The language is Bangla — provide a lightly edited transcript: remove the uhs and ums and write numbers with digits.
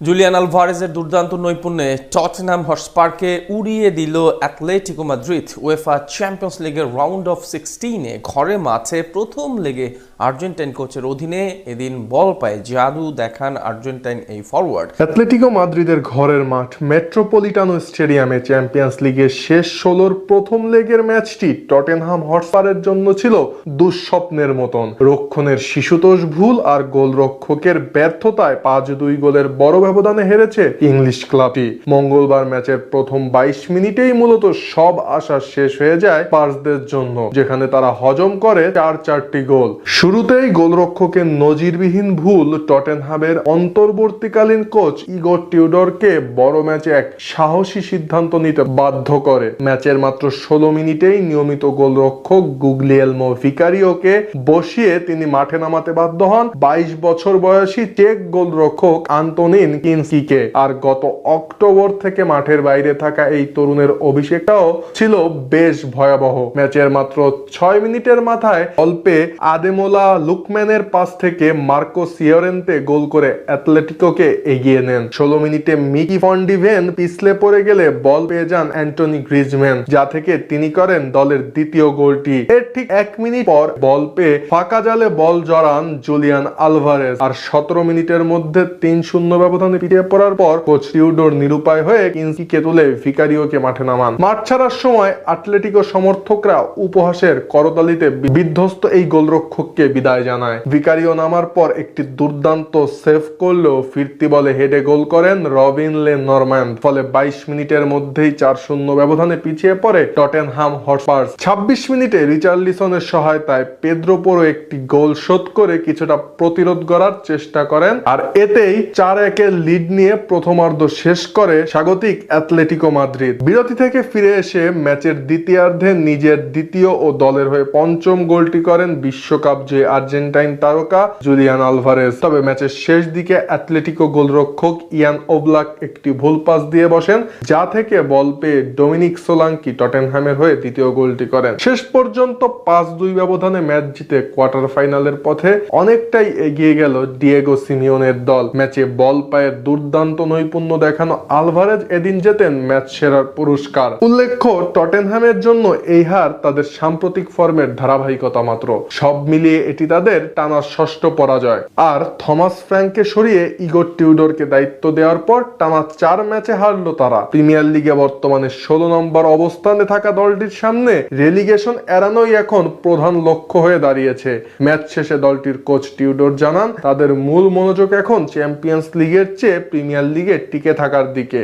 জুলিয়ান আলভারেজের দুর্দান্ত নৈপুণ্যে টটনহ্যাম হটস্পারকে উড়িয়ে দিল অ্যাটলেটিকো মাদ্রিদ। উয়েফা চ্যাম্পিয়ন্স লিগের রাউন্ড অফ 16-এ ঘরে মাঠে প্রথম লেগে আর্জেন্টাইন কোচের অধীনে এদিন বল পায়ে জাদু দেখান আর্জেন্টাইন এই ফরওয়ার্ড। অ্যাটলেটিকো মাদ্রিদের ঘরের মাঠ মেট্রোপলিটানো স্টেডিয়ামে চ্যাম্পিয়ন্স লিগের শেষ 16-র প্রথম লেগের ম্যাচটি টটেনহাম হটস্পারের জন্য ছিল দুঃস্বপ্নের মতন। রক্ষণের শিশুতোষ ভুল আর গোলরক্ষকের ব্যর্থতায় 5-2 গোলের বড় ব্যবধানে হেরেছে ইংলিশ ক্লাবটি। মঙ্গলবার ম্যাচের প্রথম 22 মিনিটেই মূলত সব আশা শেষ হয়ে যায় স্পার্সদের জন্য, যেখানে তারা হজম করে 4-4টি গোল। শুরুতেই গোলরক্ষকের নজিরবিহীন ভুল টটেনহামের অন্তর্বর্তীকালীন কোচ ইগোর টিউডরকে বড় ম্যাচে এক সাহসী সিদ্ধান্ত নিতে বাধ্য করে। ম্যাচের মাত্র 16 মিনিটেই নিয়মিত গোলরক্ষক গুগলিয়েলমো ভিকারিওকে বসিয়ে তিনি মাঠে নামাতে বাধ্য হন 22 বছর বয়সী চেক গোলরক্ষক আন্তোনিন কিনস্কিকে। আর গত অক্টোবর থেকে মাঠের বাইরে থাকা এই তরুণের অভিষেকটাও ছিল বেশ ভয়াবহ। ম্যাচের মাত্র 6 মিনিটের মাথায় অল্পে আদেমোলা লুকম্যানের পাস থেকে মার্কো সিওরেন্তে গোল করে অ্যাটলেটিকোকে এগিয়ে নেন। 16 মিনিটে মিকি ভন ডিভেন পিছলে পড়ে গেলে বল পেয়ে যান অ্যান্টনি গ্রিজম্যান, যা থেকে তিনি করেন দলের দ্বিতীয় গোলটি। এর ঠিক 1 মিনিট পর বল পেয়ে ফাঁকা জালে বল জড়ান জুলিয়ান আলভারেজ। আর 17 মিনিটের মধ্যে 3-0 ব্যবধানে পিছিয়ে পড়ার পর কোচ টিউডর নিরুপায় হয়ে কিনস্কিকে তুলে ভিকারিওকে মাঠে নামান। মাঠ ছাড়ার সময় অ্যাটলেটিকো সমর্থকরা উপহাসের করতালিতে বিধ্বস্ত এই গোলরক্ষককে বিদায় জানায়। ভিকারিও নামার পর একটি দুর্দান্ত সেভ করলেও ফিরতি বলে হেডে গোল করেন রবিন লে নরম্যান্ড। ফলে 22 মিনিটের মধ্যেই 4-0 ব্যবধানে পিছিয়ে পড়ে টটেনহাম হটস্পার। 26 মিনিটে রিচার্লিসনের সহায়তায় পেদ্রো পোরো একটি গোল শোধ করে কিছুটা প্রতিরোধ করার চেষ্টা করেন। আর এতেই 4-1-এর লিড নিয়ে প্রথমার্ধ শেষ করে স্বাগতিক অ্যাটলেটিকো মাদ্রিদ। বিরতি থেকে ফিরে এসে ম্যাচের দ্বিতীয়ার্ধে নিজের দ্বিতীয় ও দলের হয়ে পঞ্চম গোলটি করেন বিশ্বকাপ জয়ী আর্জেন্টাইন তারকা জুলিয়ান আলভারেজ। তবে ম্যাচের শেষ দিকে অ্যাটলেটিকো গোলরক্ষক ইয়ান ওবলাক একটি ভুল পাস দিয়ে বসেন, যা থেকে বল পেয়ে ডোমিনিক সোলাঙ্কি টটেনহ্যামের হয়ে দ্বিতীয় গোলটি করেন। শেষ পর্যন্ত 5-2 ব্যবধানে ম্যাচ জিতে কোয়ার্টার ফাইনালের পথে অনেকটাই এগিয়ে গেল ডিয়েগো সিমিওনের দল। ম্যাচে বল পায়ের দুর্দান্ত নৈপুণ্য দেখানো আলভারেজ এদিন জেতেন ম্যাচ সেরার পুরস্কার। উল্লেখ্য, টটেনহ্যামের জন্য এই হার তাদের সাম্প্রতিক ফর্মের ধারাবাহিকতা মাত্র। সব মিলিয়ে এটি তাদের টানা 6ষ্ঠ পরাজয়। আর থমাস ফ্র্যাঙ্ককে সরিয়ে ইগোর টিউডরকে দায়িত্ব দেওয়ার পর টানা 4 ম্যাচে হারলো তারা। প্রিমিয়ার লিগে বর্তমানে 16 নম্বর অবস্থানে থাকা দলটির সামনে রেলিগেশন এড়ানোই এখন প্রধান লক্ষ্য হয়ে দাঁড়িয়েছে। ম্যাচ শেষে দলটির কোচ টিউডর জানান, তাদের মূল মনোযোগ এখন চ্যাম্পিয়ন্স লিগের চেয়ে প্রিমিয়ার লিগে টিকে থাকার দিকে।